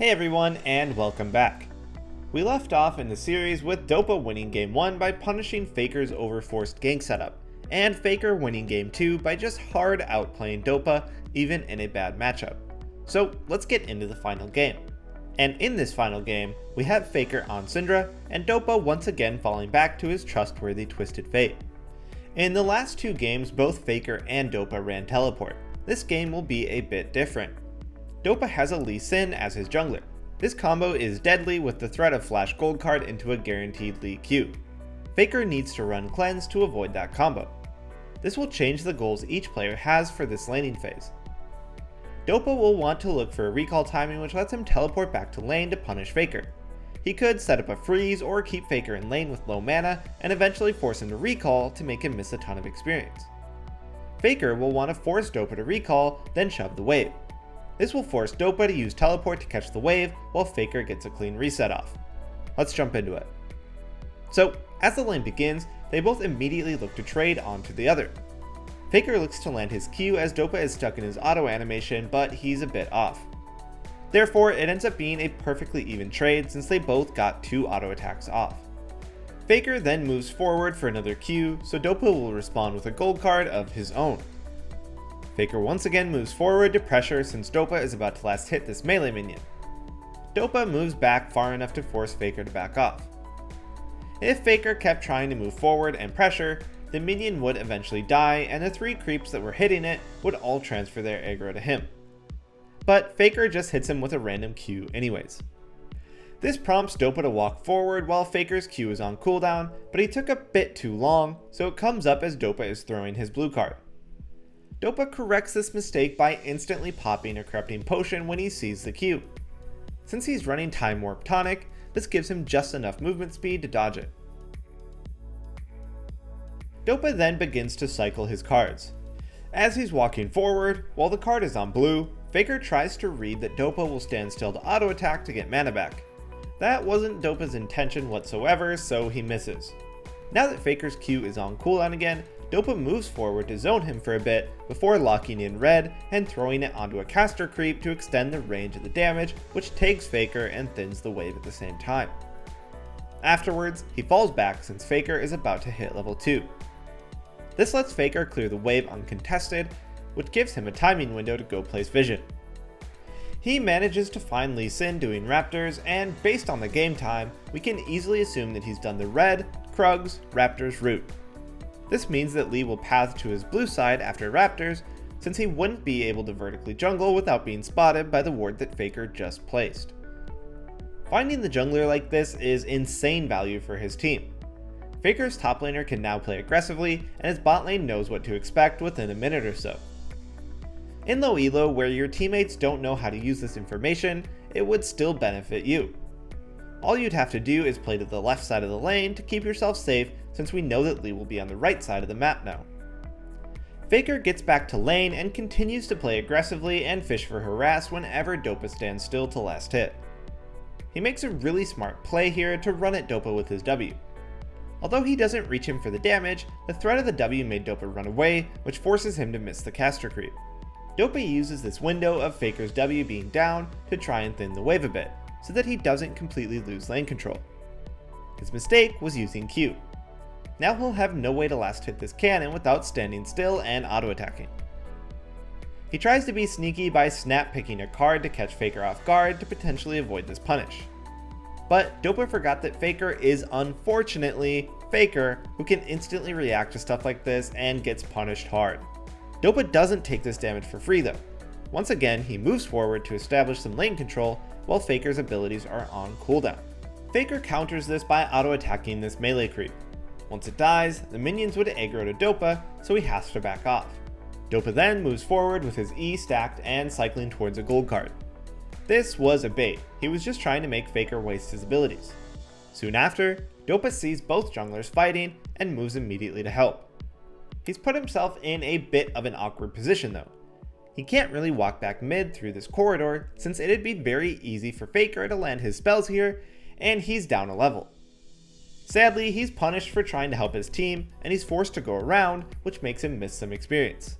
Hey everyone, and welcome back. We left off in the series with Dopa winning game 1 by punishing Faker's overforced gank setup, and Faker winning game 2 by just hard outplaying Dopa even in a bad matchup. So let's get into the final game. And in this final game, we have Faker on Syndra, and Dopa once again falling back to his trustworthy Twisted Fate. In the last two games, both Faker and Dopa ran teleport. This game will be a bit different. Dopa has a Lee Sin as his jungler. This combo is deadly with the threat of flash gold card into a guaranteed Lee Q. Faker needs to run cleanse to avoid that combo. This will change the goals each player has for this laning phase. Dopa will want to look for a recall timing which lets him teleport back to lane to punish Faker. He could set up a freeze or keep Faker in lane with low mana and eventually force him to recall to make him miss a ton of experience. Faker will want to force Dopa to recall, then shove the wave. This will force Dopa to use teleport to catch the wave while Faker gets a clean reset off. Let's jump into it. So, as the lane begins, they both immediately look to trade onto the other. Faker looks to land his Q as Dopa is stuck in his auto animation, but he's a bit off. Therefore, it ends up being a perfectly even trade since they both got 2 auto attacks off. Faker then moves forward for another Q, so Dopa will respond with a gold card of his own. Faker once again moves forward to pressure since Dopa is about to last hit this melee minion. Dopa moves back far enough to force Faker to back off. If Faker kept trying to move forward and pressure, the minion would eventually die and the 3 creeps that were hitting it would all transfer their aggro to him. But Faker just hits him with a random Q anyways. This prompts Dopa to walk forward while Faker's Q is on cooldown, but he took a bit too long, so it comes up as Dopa is throwing his blue card. Dopa corrects this mistake by instantly popping a corrupting potion when he sees the Q. Since he's running Time Warp Tonic, this gives him just enough movement speed to dodge it. Dopa then begins to cycle his cards. As he's walking forward, while the card is on blue, Faker tries to read that Dopa will stand still to auto attack to get mana back. That wasn't Dopa's intention whatsoever, so he misses. Now that Faker's Q is on cooldown again, Dopa moves forward to zone him for a bit before locking in red and throwing it onto a caster creep to extend the range of the damage, which takes Faker and thins the wave at the same time. Afterwards, he falls back since Faker is about to hit level 2. This lets Faker clear the wave uncontested, which gives him a timing window to go place vision. He manages to find Lee Sin doing Raptors, and based on the game time, we can easily assume that he's done the red, Krugs, Raptors route. This means that Lee will path to his blue side after Raptors, since he wouldn't be able to vertically jungle without being spotted by the ward that Faker just placed. Finding the jungler like this is insane value for his team. Faker's top laner can now play aggressively, and his bot lane knows what to expect within a minute or so. In low elo, where your teammates don't know how to use this information, it would still benefit you. All you'd have to do is play to the left side of the lane to keep yourself safe, since we know that Lee will be on the right side of the map now. Faker gets back to lane and continues to play aggressively and fish for harass whenever Dopa stands still to last hit. He makes a really smart play here to run at Dopa with his W. Although he doesn't reach him for the damage, the threat of the W made Dopa run away, which forces him to miss the caster creep. Dopa uses this window of Faker's W being down to try and thin the wave a bit, so that he doesn't completely lose lane control. His mistake was using Q. Now he'll have no way to last hit this cannon without standing still and auto-attacking. He tries to be sneaky by snap picking a card to catch Faker off guard to potentially avoid this punish. But Dopa forgot that Faker is unfortunately Faker, who can instantly react to stuff like this and gets punished hard. Dopa doesn't take this damage for free though. Once again, he moves forward to establish some lane control while Faker's abilities are on cooldown. Faker counters this by auto-attacking this melee creep. Once it dies, the minions would aggro to Dopa, so he has to back off. Dopa then moves forward with his E stacked and cycling towards a gold card. This was a bait, he was just trying to make Faker waste his abilities. Soon after, Dopa sees both junglers fighting and moves immediately to help. He's put himself in a bit of an awkward position though. He can't really walk back mid through this corridor since it'd be very easy for Faker to land his spells here, and he's down a level. Sadly, he's punished for trying to help his team, and he's forced to go around, which makes him miss some experience.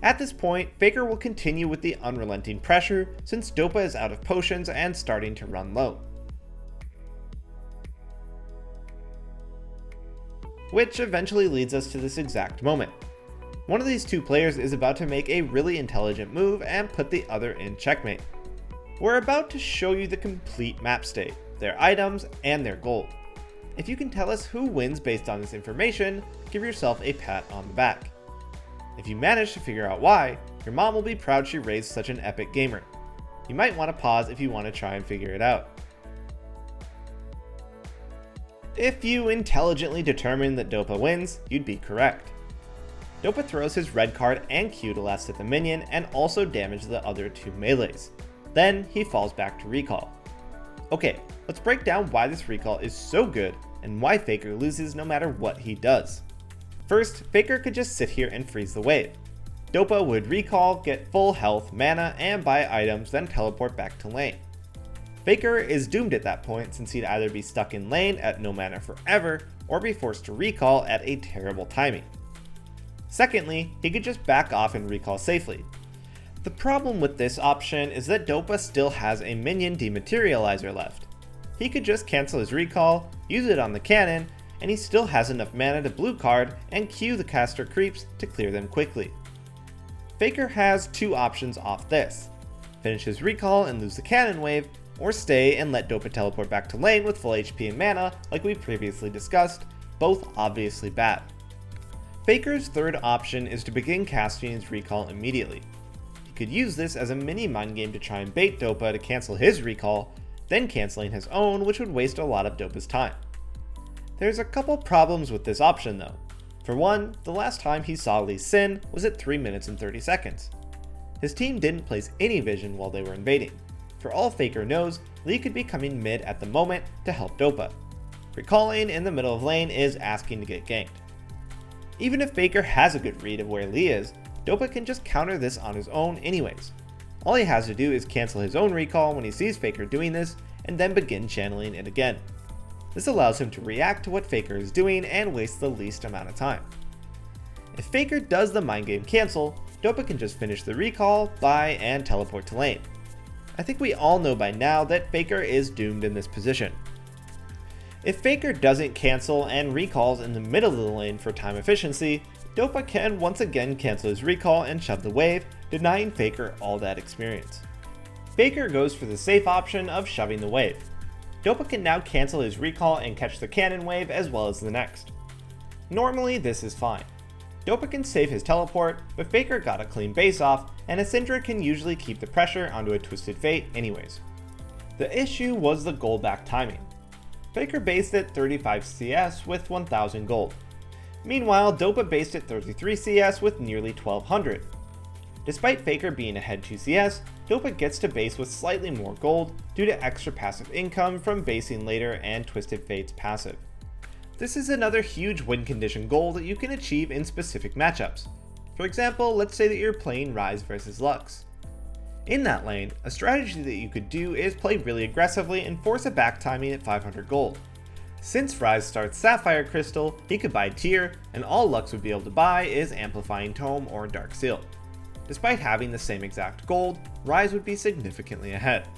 At this point, Faker will continue with the unrelenting pressure since Dopa is out of potions and starting to run low. Which eventually leads us to this exact moment. One of these two players is about to make a really intelligent move and put the other in checkmate. We're about to show you the complete map state, their items, and their gold. If you can tell us who wins based on this information, give yourself a pat on the back. If you manage to figure out why, your mom will be proud she raised such an epic gamer. You might want to pause if you want to try and figure it out. If you intelligently determine that Dopa wins, you'd be correct. Dopa throws his red card and Q to last hit the minion and also damage the other two melees. Then he falls back to recall. Okay, let's break down why this recall is so good and why Faker loses no matter what he does. First, Faker could just sit here and freeze the wave. Dopa would recall, get full health, mana, and buy items, then teleport back to lane. Faker is doomed at that point since he'd either be stuck in lane at no mana forever or be forced to recall at a terrible timing. Secondly, he could just back off and recall safely. The problem with this option is that Dopa still has a minion dematerializer left. He could just cancel his recall, use it on the cannon, and he still has enough mana to blue card and Q the caster creeps to clear them quickly. Faker has two options off this: finish his recall and lose the cannon wave, or stay and let Dopa teleport back to lane with full HP and mana like we previously discussed, both obviously bad. Faker's third option is to begin casting his recall immediately. He could use this as a mini mind game to try and bait Dopa to cancel his recall, then cancelling his own, which would waste a lot of Dopa's time. There's a couple problems with this option though. For one, the last time he saw Lee Sin was at 3 minutes and 30 seconds. His team didn't place any vision while they were invading. For all Faker knows, Lee could be coming mid at the moment to help Dopa. Recalling in the middle of lane is asking to get ganked. Even if Faker has a good read of where Lee is, Dopa can just counter this on his own anyways. All he has to do is cancel his own recall when he sees Faker doing this, and then begin channeling it again. This allows him to react to what Faker is doing and waste the least amount of time. If Faker does the mind game cancel, Dopa can just finish the recall, buy, and teleport to lane. I think we all know by now that Faker is doomed in this position. If Faker doesn't cancel and recalls in the middle of the lane for time efficiency, Dopa can once again cancel his recall and shove the wave, denying Faker all that experience. Faker goes for the safe option of shoving the wave. Dopa can now cancel his recall and catch the cannon wave as well as the next. Normally this is fine. Dopa can save his teleport, but Faker got a clean base off, and a Syndra can usually keep the pressure onto a Twisted Fate anyways. The issue was the gold back timing. Faker based at 35 CS with 1000 gold. Meanwhile, Dopa based at 33 CS with nearly 1200. Despite Faker being ahead 2 CS, Dopa gets to base with slightly more gold due to extra passive income from basing later and Twisted Fate's passive. This is another huge win condition goal that you can achieve in specific matchups. For example, let's say that you're playing Ryze versus Lux. In that lane, a strategy that you could do is play really aggressively and force a back timing at 500 gold. Since Ryze starts Sapphire Crystal, he could buy Tier, and all Lux would be able to buy is Amplifying Tome or Dark Seal. Despite having the same exact gold, Ryze would be significantly ahead.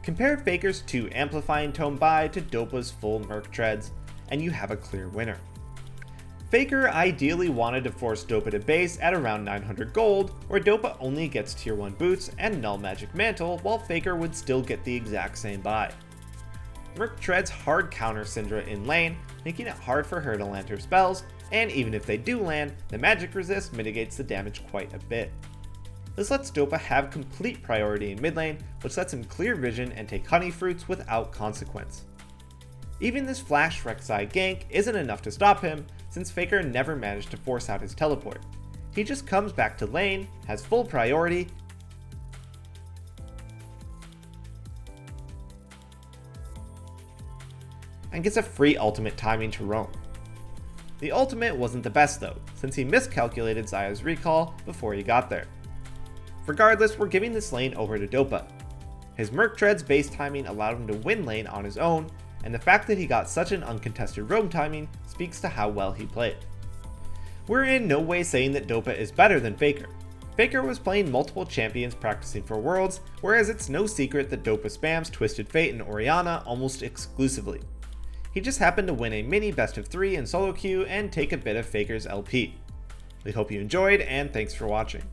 Compare Faker's 2 Amplifying Tome buy to Dopa's full Merc Treads, and you have a clear winner. Faker ideally wanted to force Dopa to base at around 900 gold, where Dopa only gets tier 1 boots and null magic mantle, while Faker would still get the exact same buy. Merc Treads hard counter Syndra in lane, making it hard for her to land her spells, and even if they do land, the magic resist mitigates the damage quite a bit. This lets Dopa have complete priority in mid lane, which lets him clear vision and take honey fruits without consequence. Even this flash Rek'Sai gank isn't enough to stop him, since Faker never managed to force out his teleport. He just comes back to lane, has full priority, and gets a free ultimate timing to roam. The ultimate wasn't the best though, since he miscalculated Xayah's recall before he got there. Regardless, we're giving this lane over to Dopa. His Merc Treads base timing allowed him to win lane on his own, and the fact that he got such an uncontested roam timing speaks to how well he played. We're in no way saying that Dopa is better than Faker. Faker was playing multiple champions practicing for Worlds, whereas it's no secret that Dopa spams Twisted Fate and Orianna almost exclusively. He just happened to win a mini best of 3 in solo queue and take a bit of Faker's LP. We hope you enjoyed, and thanks for watching.